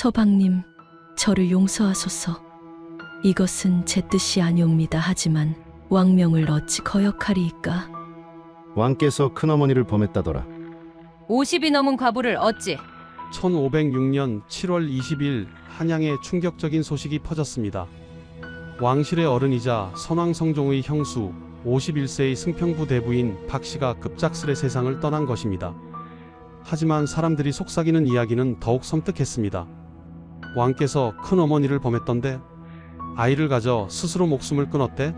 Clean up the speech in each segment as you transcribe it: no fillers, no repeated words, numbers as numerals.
서방님, 저를 용서하소서. 이것은 제 뜻이 아니옵니다. 하지만 왕명을 어찌 거역하리이까. 왕께서 큰어머니를 범했다더라. 50이 넘은 과부를 어찌? 1506년 7월 20일 한양에 충격적인 소식이 퍼졌습니다. 왕실의 어른이자 선왕성종의 형수 51세의 승평부 대부인 박씨가 급작스레 세상을 떠난 것입니다. 하지만 사람들이 속삭이는 이야기는 더욱 섬뜩했습니다. 왕께서 큰어머니를 범했던데? 아이를 가져 스스로 목숨을 끊었대?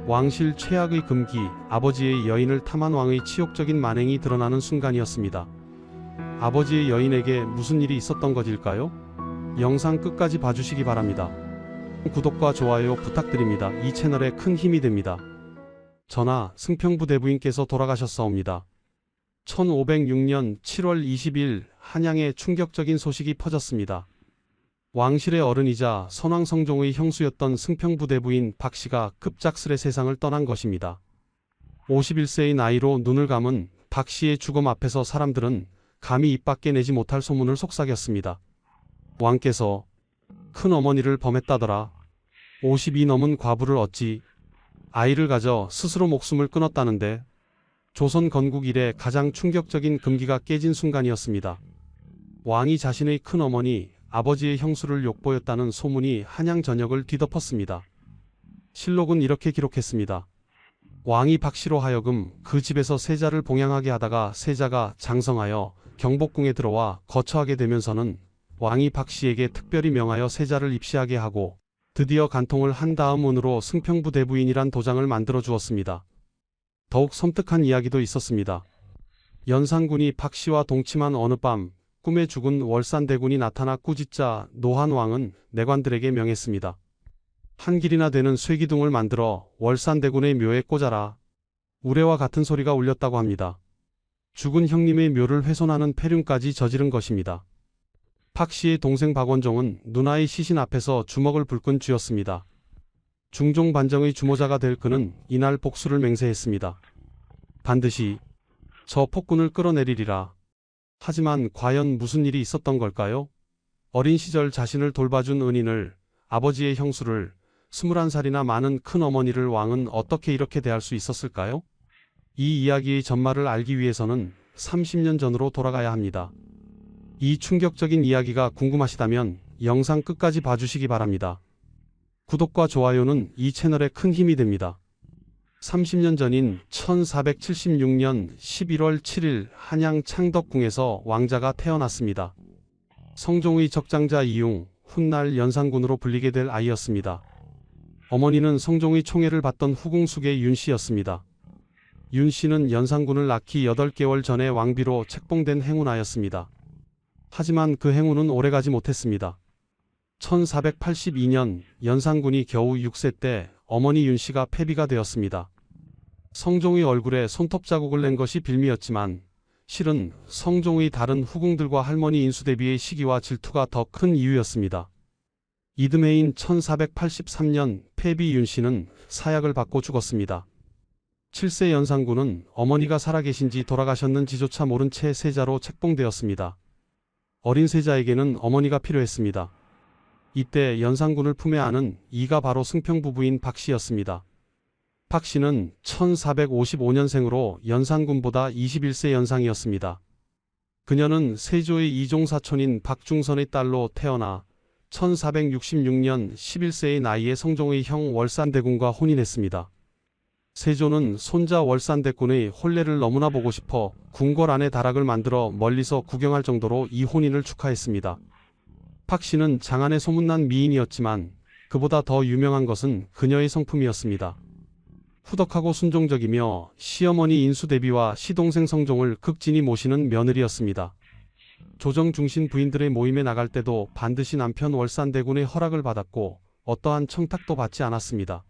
왕실 최악의 금기, 아버지의 여인을 탐한 왕의 치욕적인 만행이 드러나는 순간이었습니다. 아버지의 여인에게 무슨 일이 있었던 것일까요? 영상 끝까지 봐주시기 바랍니다. 구독과 좋아요 부탁드립니다. 이 채널에 큰 힘이 됩니다. 전하, 승평부 대부인께서 돌아가셨사옵니다. 1506년 7월 20일 한양에 충격적인 소식이 퍼졌습니다. 왕실의 어른이자 선왕성종의 형수였던 승평부 대부인 박씨가 급작스레 세상을 떠난 것입니다. 51세의 나이로 눈을 감은 박씨의 죽음 앞에서 사람들은 감히 입 밖에 내지 못할 소문을 속삭였습니다. 왕께서 큰어머니를 범했다더라. 50이 넘은 과부를 어찌? 아이를 가져 스스로 목숨을 끊었다는데? 조선 건국 이래 가장 충격적인 금기가 깨진 순간이었습니다. 왕이 자신의 큰어머니, 아버지의 형수를 욕보였다는 소문이 한양 전역을 뒤덮었습니다. 실록은 이렇게 기록했습니다. 왕이 박씨로 하여금 그 집에서 세자를 봉양하게 하다가 세자가 장성하여 경복궁에 들어와 거처하게 되면서는 왕이 박씨에게 특별히 명하여 세자를 입시하게 하고 드디어 간통을 한 다음 운으로 승평부 대부인이란 도장을 만들어 주었습니다. 더욱 섬뜩한 이야기도 있었습니다. 연산군이 박씨와 동침한 어느 밤 꿈에 죽은 월산대군이 나타나 꾸짖자 노한왕은 내관들에게 명했습니다. 한 길이나 되는 쇠기둥을 만들어 월산대군의 묘에 꽂아라. 우레와 같은 소리가 울렸다고 합니다. 죽은 형님의 묘를 훼손하는 폐륜까지 저지른 것입니다. 박씨의 동생 박원종은 누나의 시신 앞에서 주먹을 불끈 쥐었습니다. 중종반정의 주모자가 될 그는 이날 복수를 맹세했습니다. 반드시 저 폭군을 끌어내리리라. 하지만 과연 무슨 일이 있었던 걸까요? 어린 시절 자신을 돌봐준 은인을, 아버지의 형수를, 21살이나 많은 큰어머니를 왕은 어떻게 이렇게 대할 수 있었을까요? 이 이야기의 전말을 알기 위해서는 30년 전으로 돌아가야 합니다. 이 충격적인 이야기가 궁금하시다면 영상 끝까지 봐주시기 바랍니다. 구독과 좋아요는 이 채널에 큰 힘이 됩니다. 30년 전인 1476년 11월 7일 한양 창덕궁에서 왕자가 태어났습니다. 성종의 적장자 이융, 훗날 연산군으로 불리게 될 아이였습니다. 어머니는 성종의 총애를 받던 후궁숙의 윤씨였습니다. 윤씨는 연산군을 낳기 8개월 전에 왕비로 책봉된 행운아였습니다. 하지만 그 행운은 오래가지 못했습니다. 1482년 연산군이 겨우 6세 때 어머니 윤씨가 폐비가 되었습니다. 성종의 얼굴에 손톱 자국을 낸 것이 빌미였지만 실은 성종의 다른 후궁들과 할머니 인수대비의 시기와 질투가 더 큰 이유였습니다. 이듬해인 1483년 폐비 윤씨는 사약을 받고 죽었습니다. 7세 연산군은 어머니가 살아계신지 돌아가셨는지조차 모른 채 세자로 책봉되었습니다. 어린 세자에게는 어머니가 필요했습니다. 이때 연산군을 품에 안은 이가 바로 승평부부인 박씨였습니다. 박씨는 1455년생으로 연산군보다 21세 연상이었습니다. 그녀는 세조의 이종사촌인 박중선의 딸로 태어나 1466년 11세의 나이에 성종의 형 월산대군과 혼인했습니다. 세조는 손자 월산대군의 혼례를 너무나 보고 싶어 궁궐 안에 다락을 만들어 멀리서 구경할 정도로 이 혼인을 축하했습니다. 박씨는 장안의 소문난 미인이었지만 그보다 더 유명한 것은 그녀의 성품이었습니다. 후덕하고 순종적이며 시어머니 인수대비와 시동생 성종을 극진히 모시는 며느리였습니다. 조정 중신 부인들의 모임에 나갈 때도 반드시 남편 월산대군의 허락을 받았고 어떠한 청탁도 받지 않았습니다.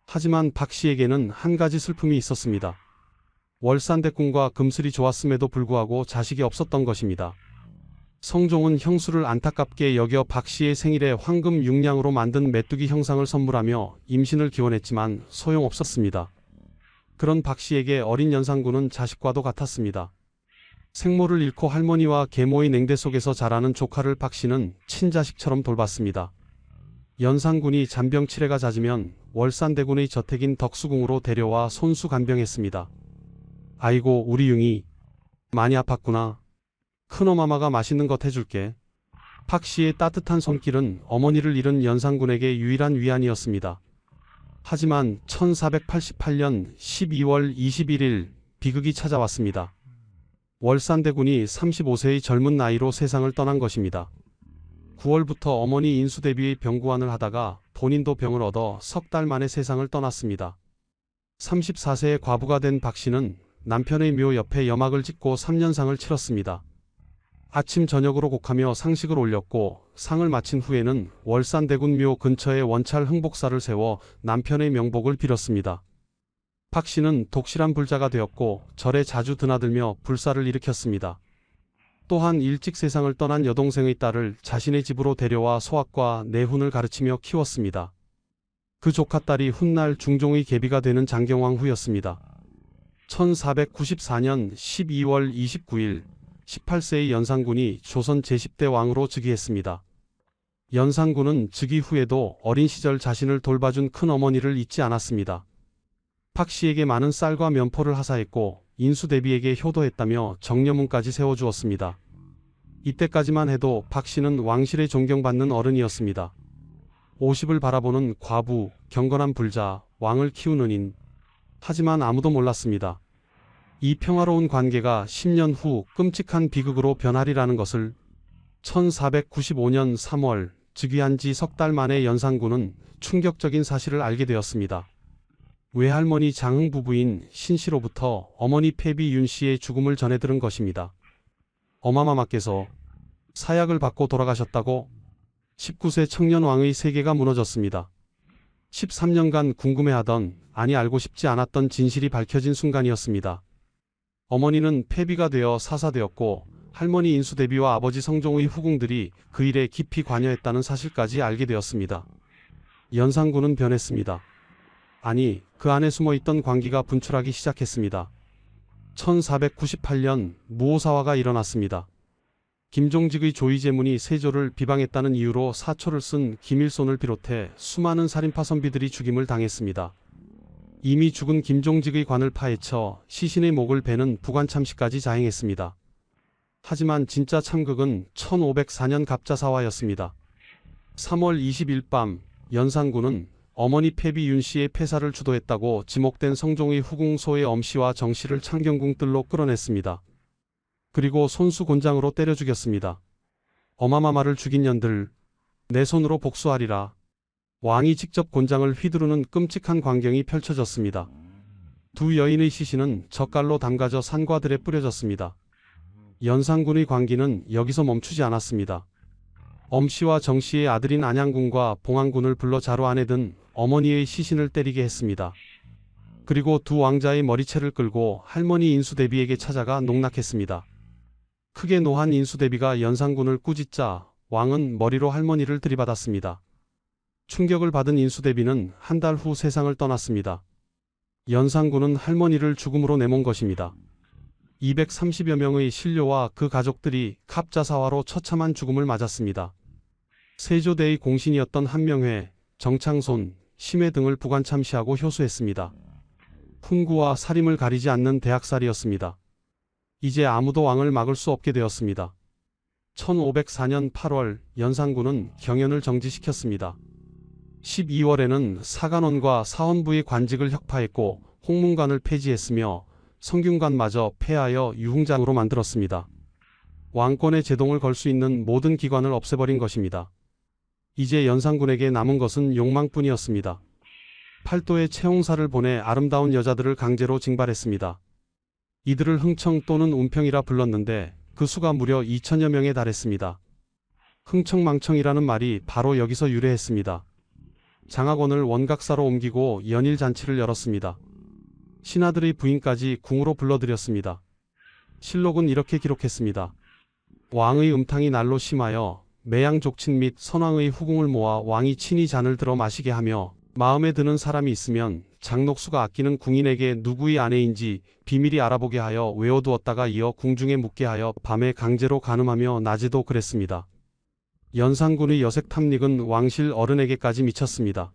하지만 박씨에게는 한 가지 슬픔이 있었습니다. 월산대군과 금슬이 좋았음에도 불구하고 자식이 없었던 것입니다. 성종은 형수를 안타깝게 여겨 박씨의 생일에 황금 6냥으로 만든 메뚜기 형상을 선물하며 임신을 기원했지만 소용없었습니다. 그런 박씨에게 어린 연산군은 자식과도 같았습니다. 생모를 잃고 할머니와 계모의 냉대 속에서 자라는 조카를 박씨는 친자식처럼 돌봤습니다. 연산군이 잔병 치레가 잦으면 월산대군의 저택인 덕수궁으로 데려와 손수 간병했습니다. 아이고 우리 융이 많이 아팠구나. 큰어마마가 맛있는 것 해줄게. 박씨의 따뜻한 손길은 어머니를 잃은 연산군에게 유일한 위안이었습니다. 하지만 1488년 12월 21일 비극이 찾아왔습니다. 월산대군이 35세의 젊은 나이로 세상을 떠난 것입니다. 9월부터 어머니 인수대비의 병구안을 하다가 본인도 병을 얻어 석 달 만에 세상을 떠났습니다. 34세의 과부가 된 박씨는 남편의 묘 옆에 염악을 짓고 3년상을 치렀습니다. 아침 저녁으로 곡하며 상식을 올렸고 상을 마친 후에는 월산대군 묘 근처에 원찰 흥복사를 세워 남편의 명복을 빌었습니다. 박씨는 독실한 불자가 되었고 절에 자주 드나들며 불사를 일으켰습니다. 또한 일찍 세상을 떠난 여동생의 딸을 자신의 집으로 데려와 소학과 내훈을 가르치며 키웠습니다. 그 조카딸이 훗날 중종의 계비가 되는 장경왕 후였습니다. 1494년 12월 29일 18세의 연산군이 조선 제10대 왕으로 즉위했습니다. 연산군은 즉위 후에도 어린 시절 자신을 돌봐준 큰어머니를 잊지 않았습니다. 박씨에게 많은 쌀과 면포를 하사했고 인수대비에게 효도했다며 정려문까지 세워주었습니다. 이때까지만 해도 박씨는 왕실에 존경받는 어른이었습니다. 50을 바라보는 과부, 경건한 불자, 왕을 키우는 인. 하지만 아무도 몰랐습니다. 이 평화로운 관계가 10년 후 끔찍한 비극으로 변하리라는 것을. 1495년 3월 즉위한 지 석 달 만에 연산군은 충격적인 사실을 알게 되었습니다. 외할머니 장흥 부부인 신씨로부터 어머니 패비 윤씨의 죽음을 전해 들은 것입니다. 어마마마께서 사약을 받고 돌아가셨다고. 19세 청년 왕의 세계가 무너졌습니다. 13년간 궁금해하던, 아니 알고 싶지 않았던 진실이 밝혀진 순간이었습니다. 어머니는 패비가 되어 사사되었고 할머니 인수대비와 아버지 성종의 후궁들이 그 일에 깊이 관여했다는 사실까지 알게 되었습니다. 연산군은 변했습니다. 아니, 그 안에 숨어있던 광기가 분출하기 시작했습니다. 1498년 무오사화가 일어났습니다. 김종직의 조이제문이 세조를 비방했다는 이유로 사초를 쓴 김일손을 비롯해 수많은 살인파 선비들이 죽임을 당했습니다. 이미 죽은 김종직의 관을 파헤쳐 시신의 목을 베는 부관참시까지 자행했습니다. 하지만 진짜 참극은 1504년 갑자사화였습니다. 3월 20일 밤 연산군은 어머니 패비 윤씨의 폐사를 주도했다고 지목된 성종의 후궁 소의 엄씨와 정씨를 창경궁 뜰로 끌어냈습니다. 그리고 손수 곤장으로 때려 죽였습니다. 어마마마를 죽인 년들, 내 손으로 복수하리라. 왕이 직접 곤장을 휘두르는 끔찍한 광경이 펼쳐졌습니다. 두 여인의 시신은 젓갈로 담가져 산과들에 뿌려졌습니다. 연산군의 광기는 여기서 멈추지 않았습니다. 엄씨와 정씨의 아들인 안양군과 봉안군을 불러 자루 안에 든 어머니의 시신을 때리게 했습니다. 그리고 두 왕자의 머리채를 끌고 할머니 인수대비에게 찾아가 농락했습니다. 크게 노한 인수대비가 연산군을 꾸짖자 왕은 머리로 할머니를 들이받았습니다. 충격을 받은 인수대비는 한 달 후 세상을 떠났습니다. 연산군은 할머니를 죽음으로 내몬 것입니다. 230여 명의 신료와 그 가족들이 갑자사화로 처참한 죽음을 맞았습니다. 세조대의 공신이었던 한명회, 정창손, 심해 등을 부관참시하고 효수했습니다. 훈구와 살임을 가리지 않는 대학살이었습니다. 이제 아무도 왕을 막을 수 없게 되었습니다. 1504년 8월 연산군은 경연을 정지시켰습니다. 12월에는 사간원과 사헌부의 관직을 혁파했고 홍문관을 폐지했으며 성균관마저 폐하여 유흥장으로 만들었습니다. 왕권에 제동을 걸 수 있는 모든 기관을 없애버린 것입니다. 이제 연산군에게 남은 것은 욕망뿐이었습니다. 팔도에 채홍사를 보내 아름다운 여자들을 강제로 징발했습니다. 이들을 흥청 또는 운평이라 불렀는데 그 수가 무려 2천여 명에 달했습니다. 흥청망청이라는 말이 바로 여기서 유래했습니다. 장학원을 원각사로 옮기고 연일잔치를 열었습니다. 신하들의 부인까지 궁으로 불러들였습니다. 실록은 이렇게 기록했습니다. 왕의 음탕이 날로 심하여 매양 족친 및 선왕의 후궁을 모아 왕이 친히 잔을 들어 마시게 하며 마음에 드는 사람이 있으면 장녹수가 아끼는 궁인에게 누구의 아내인지 비밀히 알아보게 하여 외워두었다가 이어 궁중에 묻게 하여 밤에 강제로 간음하며 낮에도 그랬습니다. 연산군의 여색 탐닉은 왕실 어른에게까지 미쳤습니다.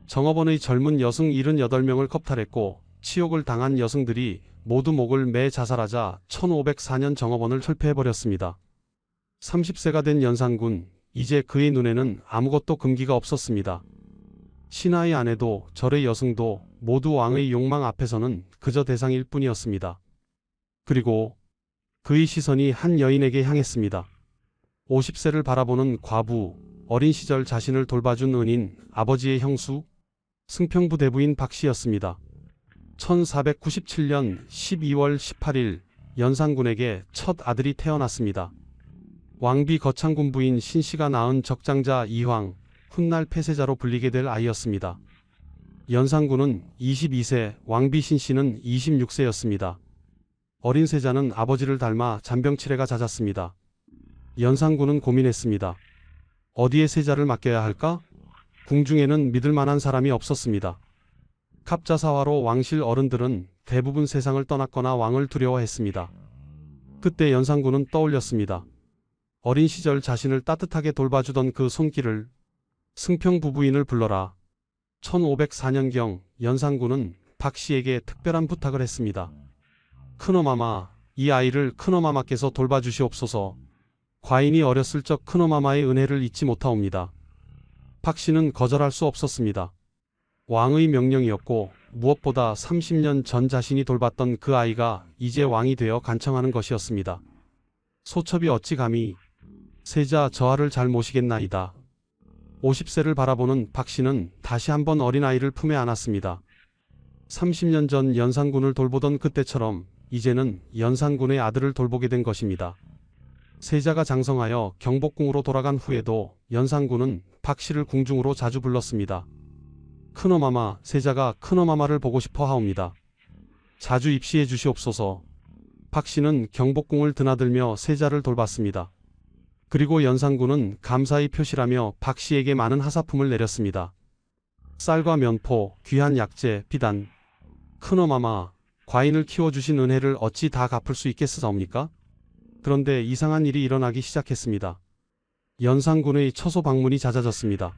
정업원의 젊은 여성 78명을 겁탈했고 치욕을 당한 여성들이 모두 목을 매 자살하자 1504년 정업원을 철폐해버렸습니다. 30세가 된 연산군, 이제 그의 눈에는 아무것도 금기가 없었습니다. 신하의 아내도 절의 여성도 모두 왕의 욕망 앞에서는 그저 대상일 뿐이었습니다. 그리고 그의 시선이 한 여인에게 향했습니다. 50세를 바라보는 과부, 어린 시절 자신을 돌봐준 은인, 아버지의 형수, 승평부 대부인 박씨였습니다. 1497년 12월 18일 연산군에게 첫 아들이 태어났습니다. 왕비 거창군 부인 신씨가 낳은 적장자 이황, 훗날 폐세자로 불리게 될 아이였습니다. 연산군은 22세, 왕비 신씨는 26세였습니다. 어린 세자는 아버지를 닮아 잔병치레가 잦았습니다. 연산군은 고민했습니다. 어디에 세자를 맡겨야 할까? 궁중에는 믿을 만한 사람이 없었습니다. 갑자사화로 왕실 어른들은 대부분 세상을 떠났거나 왕을 두려워했습니다. 그때 연산군은 떠올렸습니다. 어린 시절 자신을 따뜻하게 돌봐주던 그 손길을, 승평부 부인을 불러라. 1504년경 연산군은 박씨에게 특별한 부탁을 했습니다. 큰어마마, 이 아이를 큰어마마께서 돌봐주시옵소서. 과인이 어렸을 적 큰어마마의 은혜를 잊지 못하옵니다. 박씨는 거절할 수 없었습니다. 왕의 명령이었고 무엇보다 30년 전 자신이 돌봤던 그 아이가 이제 왕이 되어 간청하는 것이었습니다. 소첩이 어찌 감히 세자 저하를 잘 모시겠나이다. 50세를 바라보는 박씨는 다시 한번 어린아이를 품에 안았습니다. 30년 전 연산군을 돌보던 그때처럼 이제는 연산군의 아들을 돌보게 된 것입니다. 세자가 장성하여 경복궁으로 돌아간 후에도 연산군은 박씨를 궁중으로 자주 불렀습니다. 큰어마마, 세자가 큰어마마를 보고 싶어 하옵니다. 자주 입시해 주시옵소서. 박씨는 경복궁을 드나들며 세자를 돌봤습니다. 그리고 연산군은 감사의 표시라며 박씨에게 많은 하사품을 내렸습니다. 쌀과 면포, 귀한 약재, 비단. 큰어마마, 과인을 키워주신 은혜를 어찌 다 갚을 수 있겠사옵니까? 그런데 이상한 일이 일어나기 시작했습니다. 연산군의 처소 방문이 잦아졌습니다.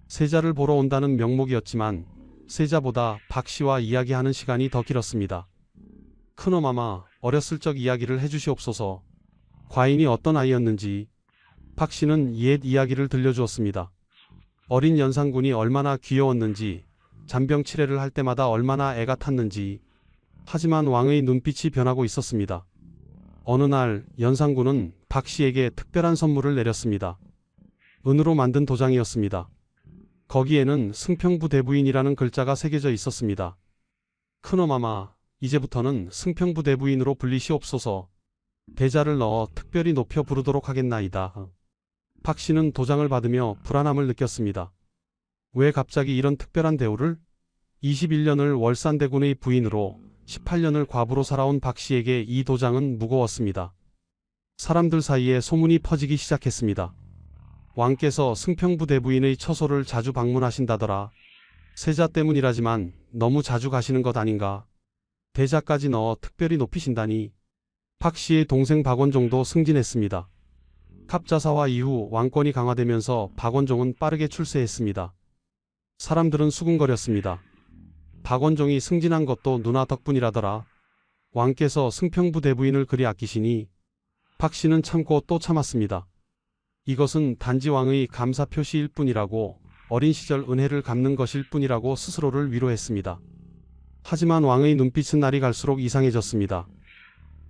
세자를 보러 온다는 명목이었지만 세자보다 박씨와 이야기하는 시간이 더 길었습니다. 큰어마마, 어렸을 적 이야기를 해주시옵소서. 과인이 어떤 아이였는지. 박씨는 옛 이야기를 들려주었습니다. 어린 연산군이 얼마나 귀여웠는지, 잔병치레를 할 때마다 얼마나 애가 탔는지. 하지만 왕의 눈빛이 변하고 있었습니다. 어느 날 연산군은 박씨에게 특별한 선물을 내렸습니다. 은으로 만든 도장이었습니다. 거기에는 승평부 대부인이라는 글자가 새겨져 있었습니다. 큰어마마, 이제부터는 승평부 대부인으로 불리시옵소서. 대자를 넣어 특별히 높여 부르도록 하겠나이다. 박씨는 도장을 받으며 불안함을 느꼈습니다. 왜 갑자기 이런 특별한 대우를? 21년을 월산대군의 부인으로 18년을 과부로 살아온 박씨에게 이 도장은 무거웠습니다. 사람들 사이에 소문이 퍼지기 시작했습니다. 왕께서 승평부 대부인의 처소를 자주 방문하신다더라. 세자 때문이라지만 너무 자주 가시는 것 아닌가. 대자까지 넣어 특별히 높이신다니. 박씨의 동생 박원종도 승진했습니다. 갑자사화 이후 왕권이 강화되면서 박원종은 빠르게 출세했습니다. 사람들은 수군거렸습니다. 박원종이 승진한 것도 누나 덕분이라더라. 왕께서 승평부 대부인을 그리 아끼시니. 박씨는 참고 또 참았습니다. 이것은 단지 왕의 감사 표시일 뿐이라고, 어린 시절 은혜를 갚는 것일 뿐이라고 스스로를 위로했습니다. 하지만 왕의 눈빛은 날이 갈수록 이상해졌습니다.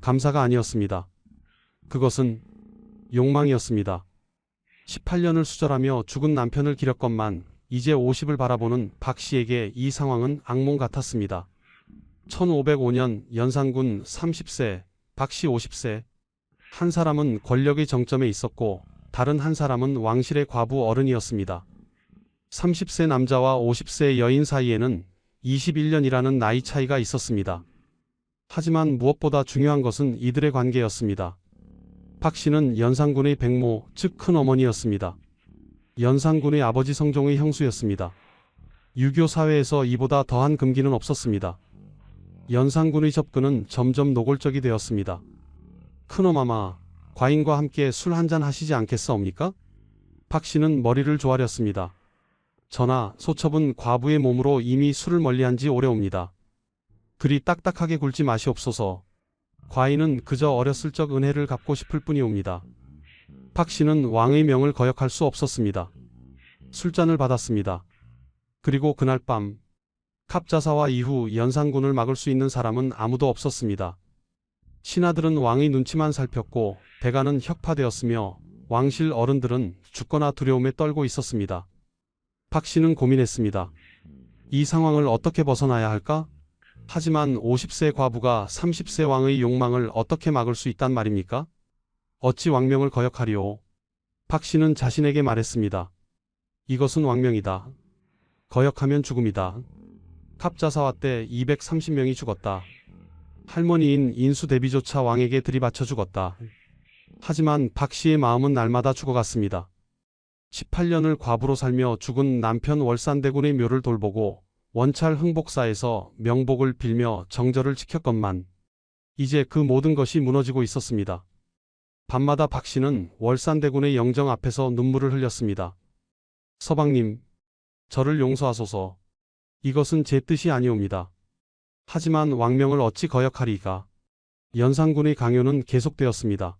감사가 아니었습니다. 그것은 욕망이었습니다. 18년을 수절하며 죽은 남편을 기렸건만 이제 50을 바라보는 박씨에게 이 상황은 악몽 같았습니다. 1505년 연산군 30세, 박씨 50세. 한 사람은 권력의 정점에 있었고 다른 한 사람은 왕실의 과부 어른이었습니다. 30세 남자와 50세 여인 사이에는 21년이라는 나이 차이가 있었습니다. 하지만 무엇보다 중요한 것은 이들의 관계였습니다. 박씨는 연산군의 백모, 즉 큰어머니였습니다. 연산군의 아버지 성종의 형수였습니다. 유교 사회에서 이보다 더한 금기는 없었습니다. 연산군의 접근은 점점 노골적이 되었습니다. 큰엄마마, 과인과 함께 술 한잔 하시지 않겠사옵니까? 박 씨는 머리를 조아렸습니다. 전하, 소첩은 과부의 몸으로 이미 술을 멀리한 지 오래옵니다. 그리 딱딱하게 굴지 마시옵소서. 과인은 그저 어렸을 적 은혜를 갚고 싶을 뿐이옵니다. 박 씨는 왕의 명을 거역할 수 없었습니다. 술잔을 받았습니다. 그리고 그날 밤 갑자사와 이후 연산군을 막을 수 있는 사람은 아무도 없었습니다. 신하들은 왕의 눈치만 살폈고 대가는 혁파되었으며 왕실 어른들은 죽거나 두려움에 떨고 있었습니다. 박 씨는 고민했습니다. 이 상황을 어떻게 벗어나야 할까? 하지만 50세 과부가 30세 왕의 욕망을 어떻게 막을 수 있단 말입니까? 어찌 왕명을 거역하리오? 박 씨는 자신에게 말했습니다. 이것은 왕명이다. 거역하면 죽음이다. 갑자사와 때 230명이 죽었다. 할머니인 인수대비조차 왕에게 들이받쳐 죽었다. 하지만 박 씨의 마음은 날마다 죽어갔습니다. 18년을 과부로 살며 죽은 남편 월산대군의 묘를 돌보고 원찰 흥복사에서 명복을 빌며 정절을 지켰건만 이제 그 모든 것이 무너지고 있었습니다. 밤마다 박 씨는 월산대군의 영정 앞에서 눈물을 흘렸습니다. 서방님, 저를 용서하소서. 이것은 제 뜻이 아니옵니다. 하지만 왕명을 어찌 거역하리이까. 연산군의 강요는 계속되었습니다.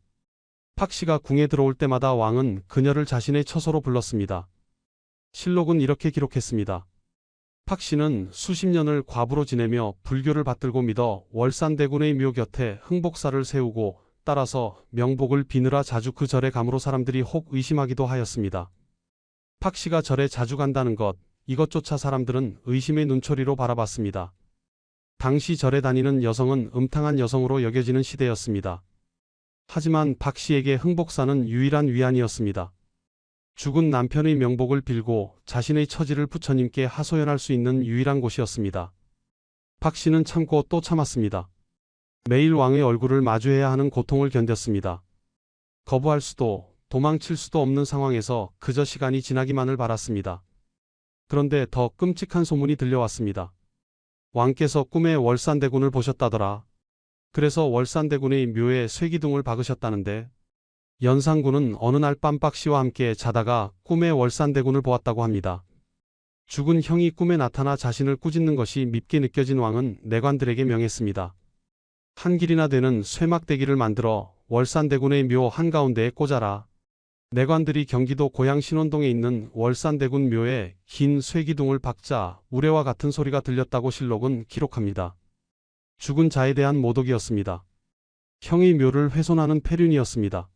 박 씨가 궁에 들어올 때마다 왕은 그녀를 자신의 처소로 불렀습니다. 실록은 이렇게 기록했습니다. 박 씨는 수십 년을 과부로 지내며 불교를 받들고 믿어 월산대군의 묘 곁에 흥복사를 세우고 따라서 명복을 비느라 자주 그 절에 감으로 사람들이 혹 의심하기도 하였습니다. 박 씨가 절에 자주 간다는 것, 이것조차 사람들은 의심의 눈초리로 바라봤습니다. 당시 절에 다니는 여성은 음탕한 여성으로 여겨지는 시대였습니다. 하지만 박 씨에게 흥복사는 유일한 위안이었습니다. 죽은 남편의 명복을 빌고 자신의 처지를 부처님께 하소연할 수 있는 유일한 곳이었습니다. 박 씨는 참고 또 참았습니다. 매일 왕의 얼굴을 마주해야 하는 고통을 견뎠습니다. 거부할 수도 도망칠 수도 없는 상황에서 그저 시간이 지나기만을 바랐습니다. 그런데 더 끔찍한 소문이 들려왔습니다. 왕께서 꿈에 월산대군을 보셨다더라. 그래서 월산대군의 묘에 쇠기둥을 박으셨다는데 연산군은 어느 날 밤 박 씨와 함께 자다가 꿈에 월산대군을 보았다고 합니다. 죽은 형이 꿈에 나타나 자신을 꾸짖는 것이 밉게 느껴진 왕은 내관들에게 명했습니다. 한 길이나 되는 쇠막대기를 만들어 월산대군의 묘 한가운데에 꽂아라. 내관들이 경기도 고양 신원동에 있는 월산대군 묘에 긴 쇠기둥을 박자 우레와 같은 소리가 들렸다고 실록은 기록합니다. 죽은 자에 대한 모독이었습니다. 형의 묘를 훼손하는 폐륜이었습니다.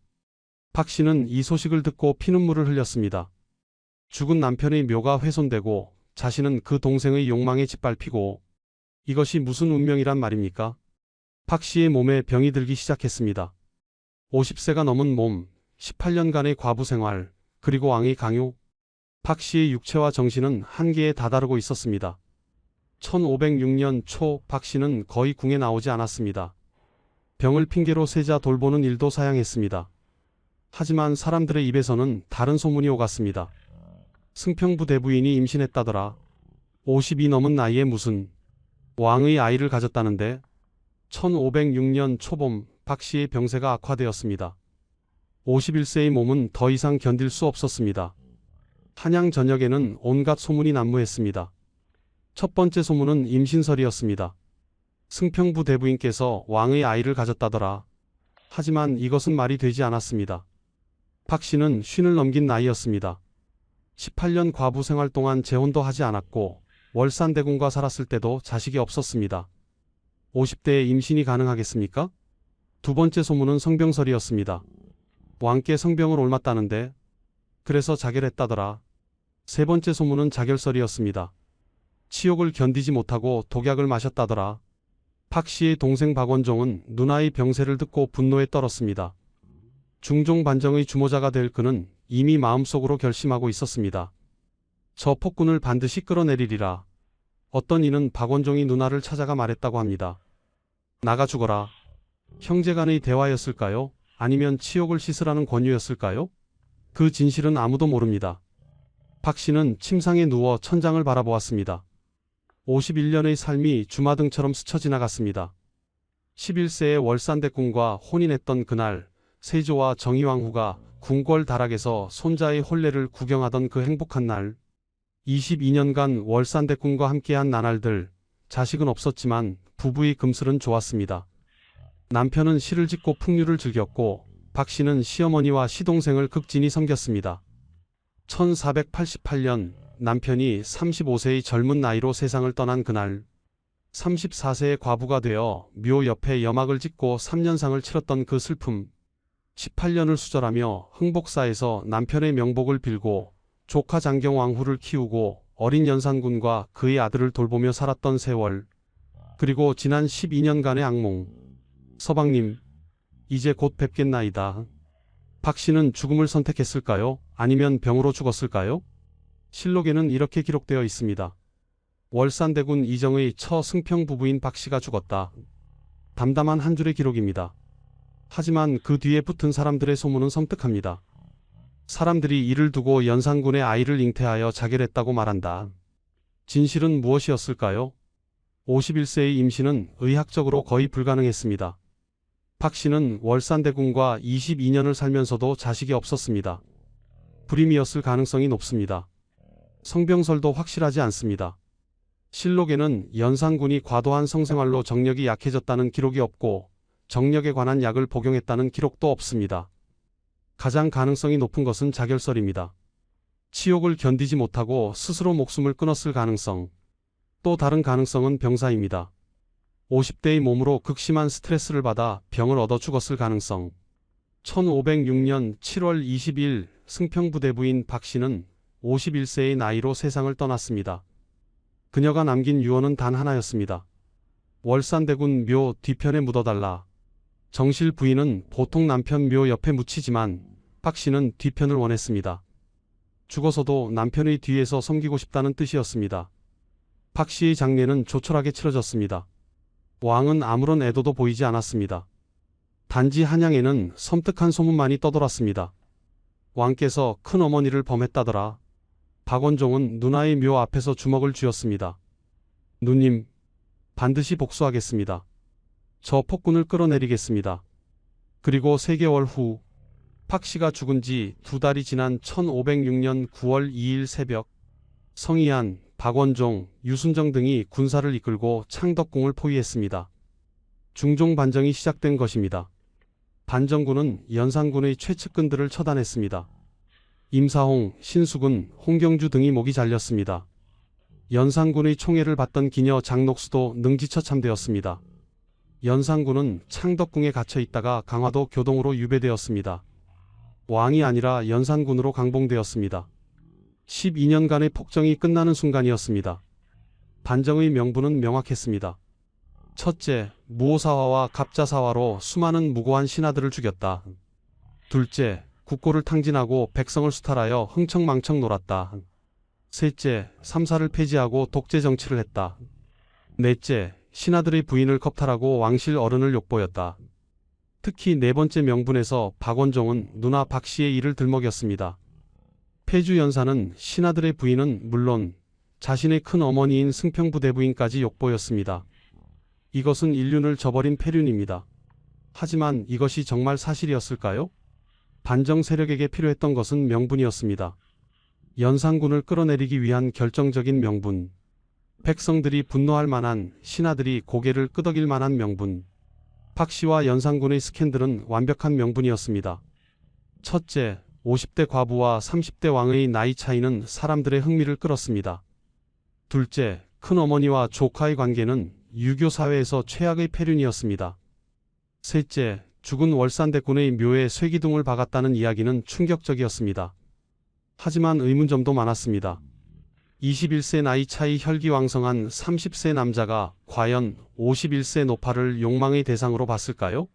박 씨는 이 소식을 듣고 피눈물을 흘렸습니다. 죽은 남편의 묘가 훼손되고 자신은 그 동생의 욕망에 짓밟히고 이것이 무슨 운명이란 말입니까? 박 씨의 몸에 병이 들기 시작했습니다. 50세가 넘은 몸, 18년간의 과부 생활, 그리고 왕의 강요. 박 씨의 육체와 정신은 한계에 다다르고 있었습니다. 1506년 초 박 씨는 거의 궁에 나오지 않았습니다. 병을 핑계로 세자 돌보는 일도 사양했습니다. 하지만 사람들의 입에서는 다른 소문이 오갔습니다. 승평부 대부인이 임신했다더라. 50이 넘은 나이에 무슨 왕의 아이를 가졌다는데 1506년 초봄 박 씨의 병세가 악화되었습니다. 51세의 몸은 더 이상 견딜 수 없었습니다. 한양 전역에는 온갖 소문이 난무했습니다. 첫 번째 소문은 임신설이었습니다. 승평부 대부인께서 왕의 아이를 가졌다더라. 하지만 이것은 말이 되지 않았습니다. 박 씨는 쉰을 넘긴 나이였습니다. 18년 과부 생활 동안 재혼도 하지 않았고 월산대군과 살았을 때도 자식이 없었습니다. 50대에 임신이 가능하겠습니까? 두 번째 소문은 성병설이었습니다. 왕께 성병을 옮았다는데 그래서 자결했다더라. 세 번째 소문은 자결설이었습니다. 치욕을 견디지 못하고 독약을 마셨다더라. 박 씨의 동생 박원종은 누나의 병세를 듣고 분노에 떨었습니다. 중종반정의 주모자가 될 그는 이미 마음속으로 결심하고 있었습니다. 저 폭군을 반드시 끌어내리리라. 어떤 이는 박원종이 누나를 찾아가 말했다고 합니다. 나가 죽어라. 형제간의 대화였을까요? 아니면 치욕을 씻으라는 권유였을까요? 그 진실은 아무도 모릅니다. 박 씨는 침상에 누워 천장을 바라보았습니다. 51년의 삶이 주마등처럼 스쳐 지나갔습니다. 11세의 월산대군과 혼인했던 그날, 세조와 정의왕후가 궁궐 다락에서 손자의 혼례를 구경하던 그 행복한 날, 22년간 월산대군과 함께한 나날들, 자식은 없었지만 부부의 금슬은 좋았습니다. 남편은 시를 짓고 풍류를 즐겼고 박 씨는 시어머니와 시동생을 극진히 섬겼습니다. 1488년 남편이 35세의 젊은 나이로 세상을 떠난 그날, 34세의 과부가 되어 묘 옆에 여막을 짓고 3년상을 치렀던 그 슬픔, 18년을 수절하며 흥복사에서 남편의 명복을 빌고 조카 장경왕후를 키우고 어린 연산군과 그의 아들을 돌보며 살았던 세월, 그리고 지난 12년간의 악몽. 서방님, 이제 곧 뵙겠나이다. 박 씨는 죽음을 선택했을까요? 아니면 병으로 죽었을까요? 실록에는 이렇게 기록되어 있습니다. 월산대군 이정의 처 승평 부부인 박 씨가 죽었다. 담담한 한 줄의 기록입니다. 하지만 그 뒤에 붙은 사람들의 소문은 섬뜩합니다. 사람들이 이를 두고 연산군의 아이를 잉태하여 자결했다고 말한다. 진실은 무엇이었을까요? 51세의 임신은 의학적으로 거의 불가능했습니다. 박 씨는 월산대군과 22년을 살면서도 자식이 없었습니다. 불임이었을 가능성이 높습니다. 성병설도 확실하지 않습니다. 실록에는 연산군이 과도한 성생활로 정력이 약해졌다는 기록이 없고 정력에 관한 약을 복용했다는 기록도 없습니다. 가장 가능성이 높은 것은 자결설입니다. 치욕을 견디지 못하고 스스로 목숨을 끊었을 가능성. 또 다른 가능성은 병사입니다. 50대의 몸으로 극심한 스트레스를 받아 병을 얻어 죽었을 가능성. 1506년 7월 20일 승평부대부인 박 씨는 51세의 나이로 세상을 떠났습니다. 그녀가 남긴 유언은 단 하나였습니다. 월산대군 묘 뒤편에 묻어달라. 정실 부인은 보통 남편 묘 옆에 묻히지만 박 씨는 뒤편을 원했습니다. 죽어서도 남편의 뒤에서 섬기고 싶다는 뜻이었습니다. 박 씨의 장례는 조촐하게 치러졌습니다. 왕은 아무런 애도도 보이지 않았습니다. 단지 한양에는 섬뜩한 소문만이 떠돌았습니다. 왕께서 큰어머니를 범했다더라. 박원종은 누나의 묘 앞에서 주먹을 쥐었습니다. 누님, 반드시 복수하겠습니다. 저 폭군을 끌어내리겠습니다. 그리고 3개월 후 박 씨가 죽은 지 2달이 지난 1506년 9월 2일 새벽, 성희안, 박원종, 유순정 등이 군사를 이끌고 창덕궁을 포위했습니다. 중종 반정이 시작된 것입니다. 반정군은 연산군의 최측근들을 처단했습니다. 임사홍, 신수군, 홍경주 등이 목이 잘렸습니다. 연산군의 총애를 받던 기녀 장녹수도 능지처참되었습니다. 연산군은 창덕궁에 갇혀 있다가 강화도 교동으로 유배되었습니다. 왕이 아니라 연산군으로 강봉되었습니다. 12년간의 폭정이 끝나는 순간이었습니다. 반정의 명분은 명확했습니다. 첫째, 무오사화와 갑자사화로 수많은 무고한 신하들을 죽였다. 둘째, 국고를 탕진하고 백성을 수탈하여 흥청망청 놀았다. 셋째, 삼사를 폐지하고 독재 정치를 했다. 넷째, 신하들의 부인을 겁탈하고 왕실 어른을 욕보였다. 특히 네 번째 명분에서 박원종은 누나 박 씨의 일을 들먹였습니다. 폐주연사는 신하들의 부인은 물론 자신의 큰 어머니인 승평부대부인까지 욕보였습니다. 이것은 인륜을 저버린 폐륜입니다. 하지만 이것이 정말 사실이었을까요? 반정 세력에게 필요했던 것은 명분이었습니다. 연산군을 끌어내리기 위한 결정적인 명분. 백성들이 분노할 만한, 신하들이 고개를 끄덕일 만한 명분. 박 씨와 연산군의 스캔들은 완벽한 명분이었습니다. 첫째, 50대 과부와 30대 왕의 나이 차이는 사람들의 흥미를 끌었습니다. 둘째, 큰어머니와 조카의 관계는 유교 사회에서 최악의 폐륜이었습니다. 셋째, 죽은 월산대군의 묘에 쇠기둥을 박았다는 이야기는 충격적이었습니다. 하지만 의문점도 많았습니다. 21세 나이 차이 혈기왕성한 30세 남자가 과연 51세 노파를 욕망의 대상으로 봤을까요?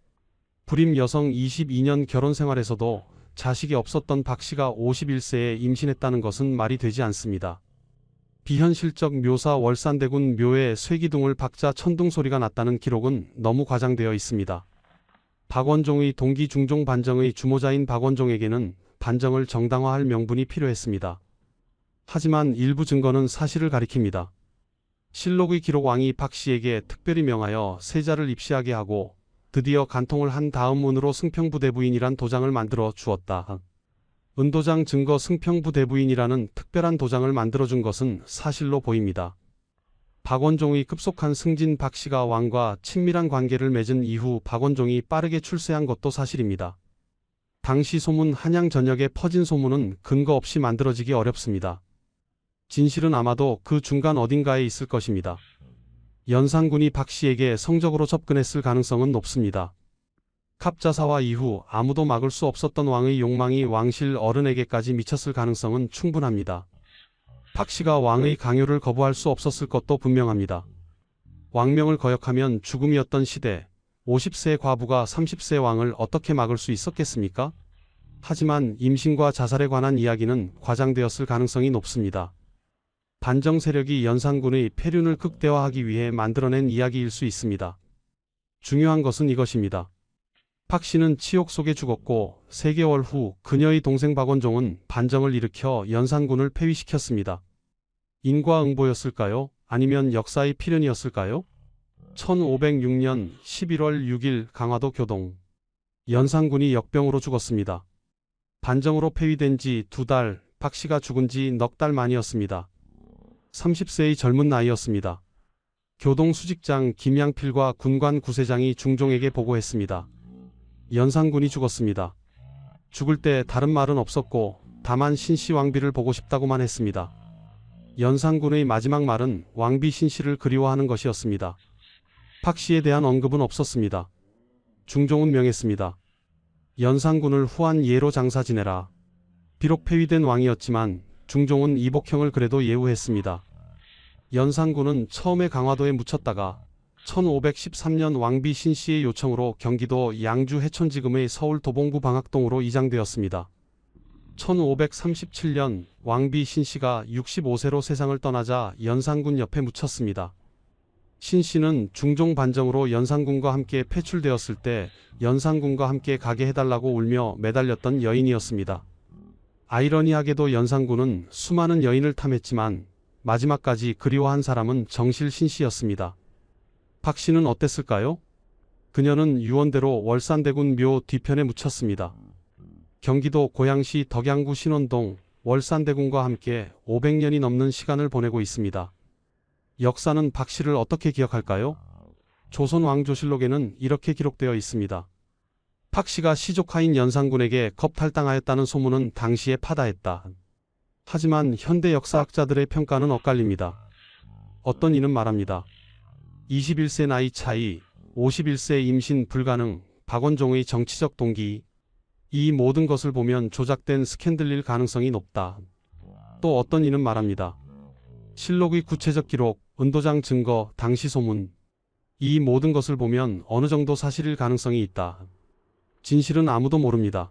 불임 여성 22년 결혼 생활에서도 자식이 없었던 박 씨가 51세에 임신했다는 것은 말이 되지 않습니다. 비현실적 묘사 월산대군 묘에 쇠기둥을 박자 천둥 소리가 났다는 기록은 너무 과장되어 있습니다. 박원종의 동기 중종 반정의 주모자인 박원종에게는 반정을 정당화할 명분이 필요했습니다. 하지만 일부 증거는 사실을 가리킵니다. 실록의 기록 왕이 박씨에게 특별히 명하여 세자를 입시하게 하고 드디어 간통을 한 다음 은으로 승평부대부인이란 도장을 만들어 주었다. 은도장 증거 승평부대부인이라는 특별한 도장을 만들어준 것은 사실로 보입니다. 박원종의 급속한 승진 박씨가 왕과 친밀한 관계를 맺은 이후 박원종이 빠르게 출세한 것도 사실입니다. 당시 소문 한양 전역에 퍼진 소문은 근거 없이 만들어지기 어렵습니다. 진실은 아마도 그 중간 어딘가에 있을 것입니다. 연산군이 박씨에게 성적으로 접근했을 가능성은 높습니다. 갑자사화 이후 아무도 막을 수 없었던 왕의 욕망이 왕실 어른에게까지 미쳤을 가능성은 충분합니다. 박씨가 왕의 강요를 거부할 수 없었을 것도 분명합니다. 왕명을 거역하면 죽음이었던 시대, 50세 과부가 30세 왕을 어떻게 막을 수 있었겠습니까? 하지만 임신과 자살에 관한 이야기는 과장되었을 가능성이 높습니다. 반정 세력이 연산군의 폐륜을 극대화하기 위해 만들어낸 이야기일 수 있습니다. 중요한 것은 이것입니다. 박씨는 치욕 속에 죽었고 3개월 후 그녀의 동생 박원종은 반정을 일으켜 연산군을 폐위시켰습니다. 인과응보였을까요? 아니면 역사의 필연이었을까요? 1506년 11월 6일 강화도 교동. 연산군이 역병으로 죽었습니다. 반정으로 폐위된 지 2달, 박씨가 죽은 지 넉 달 만이었습니다. 30세의 젊은 나이였습니다. 교동 수직장 김양필과 군관 구세장이 중종에게 보고했습니다. 연산군이 죽었습니다. 죽을 때 다른 말은 없었고 다만 신씨 왕비를 보고 싶다고만 했습니다. 연산군의 마지막 말은 왕비 신씨를 그리워하는 것이었습니다. 박씨에 대한 언급은 없었습니다. 중종은 명했습니다. 연산군을 후한 예로 장사 지내라. 비록 폐위된 왕이었지만 중종은 이복형을 그래도 예우했습니다. 연산군은 처음에 강화도에 묻혔다가 1513년 왕비 신씨의 요청으로 경기도 양주 해촌지금의 서울 도봉구 방학동으로 이장되었습니다. 1537년 왕비 신씨가 65세로 세상을 떠나자 연산군 옆에 묻혔습니다. 신씨는 중종 반정으로 연산군과 함께 폐출되었을 때 연산군과 함께 가게 해달라고 울며 매달렸던 여인이었습니다. 아이러니하게도 연산군은 수많은 여인을 탐했지만 마지막까지 그리워한 사람은 정실 신씨였습니다. 박씨는 어땠을까요? 그녀는 유언대로 월산대군 묘 뒤편에 묻혔습니다. 경기도 고양시 덕양구 신원동 월산대군과 함께 500년이 넘는 시간을 보내고 있습니다. 역사는 박씨를 어떻게 기억할까요? 조선 왕조실록에는 이렇게 기록되어 있습니다. 박씨가 시조카인 연산군에게 겁탈당하였다는 소문은 당시에 파다했다. 하지만 현대 역사학자들의 평가는 엇갈립니다. 어떤 이는 말합니다. 21세 나이 차이, 51세 임신 불가능, 박원종의 정치적 동기, 이 모든 것을 보면 조작된 스캔들일 가능성이 높다. 또 어떤 이는 말합니다. 실록의 구체적 기록, 은도장 증거, 당시 소문, 이 모든 것을 보면 어느 정도 사실일 가능성이 있다. 진실은 아무도 모릅니다.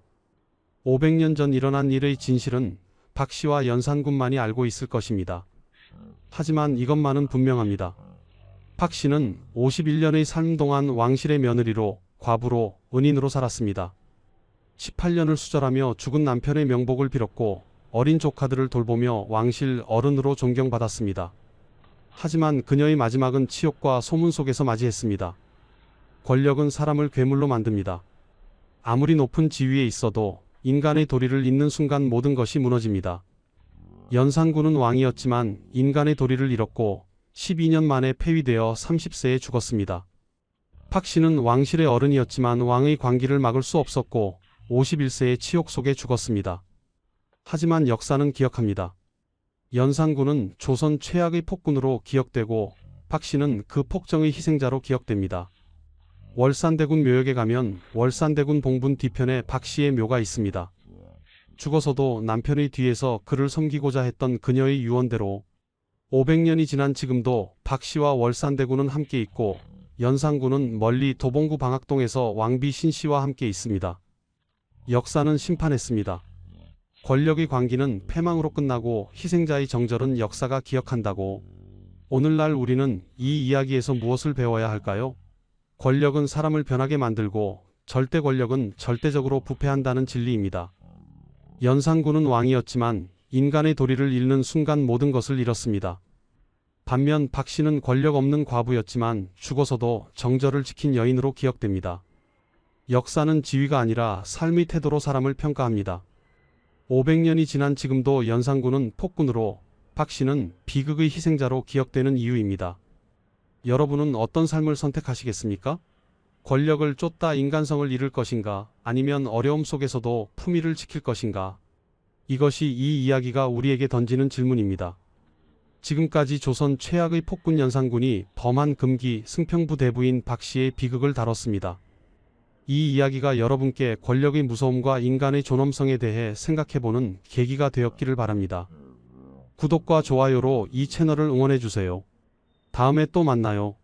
500년 전 일어난 일의 진실은 박씨와 연산군만이 알고 있을 것입니다. 하지만 이것만은 분명합니다. 박씨는 51년의 삶 동안 왕실의 며느리로, 과부로, 은인으로 살았습니다. 18년을 수절하며 죽은 남편의 명복을 빌었고 어린 조카들을 돌보며 왕실 어른으로 존경받았습니다. 하지만 그녀의 마지막은 치욕과 소문 속에서 맞이했습니다. 권력은 사람을 괴물로 만듭니다. 아무리 높은 지위에 있어도 인간의 도리를 잇는 순간 모든 것이 무너집니다. 연산군은 왕이었지만 인간의 도리를 잃었고 12년 만에 폐위되어 30세에 죽었습니다. 박씨는 왕실의 어른이었지만 왕의 광기를 막을 수 없었고 51세의 치욕 속에 죽었습니다. 하지만 역사는 기억합니다. 연산군은 조선 최악의 폭군으로 기억되고 박씨는 그 폭정의 희생자로 기억됩니다. 월산대군 묘역에 가면 월산대군 봉분 뒤편에 박씨의 묘가 있습니다. 죽어서도 남편의 뒤에서 그를 섬기고자 했던 그녀의 유언대로 500년이 지난 지금도 박씨와 월산대군은 함께 있고 연산군은 멀리 도봉구 방학동에서 왕비 신씨와 함께 있습니다. 역사는 심판했습니다. 권력의 광기는 패망으로 끝나고 희생자의 정절은 역사가 기억한다고. 오늘날 우리는 이 이야기에서 무엇을 배워야 할까요? 권력은 사람을 변하게 만들고 절대 권력은 절대적으로 부패한다는 진리입니다. 연산군은 왕이었지만 인간의 도리를 잃는 순간 모든 것을 잃었습니다. 반면 박 씨는 권력 없는 과부였지만 죽어서도 정절을 지킨 여인으로 기억됩니다. 역사는 지위가 아니라 삶의 태도로 사람을 평가합니다. 500년이 지난 지금도 연산군은 폭군으로, 박 씨는 비극의 희생자로 기억되는 이유입니다. 여러분은 어떤 삶을 선택하시겠습니까? 권력을 쫓다 인간성을 잃을 것인가, 아니면 어려움 속에서도 품위를 지킬 것인가? 이것이 이 이야기가 우리에게 던지는 질문입니다. 지금까지 조선 최악의 폭군 연산군이 범한 금기 승평부 대부인 박 씨의 비극을 다뤘습니다. 이 이야기가 여러분께 권력의 무서움과 인간의 존엄성에 대해 생각해보는 계기가 되었기를 바랍니다. 구독과 좋아요로 이 채널을 응원해주세요. 다음에 또 만나요.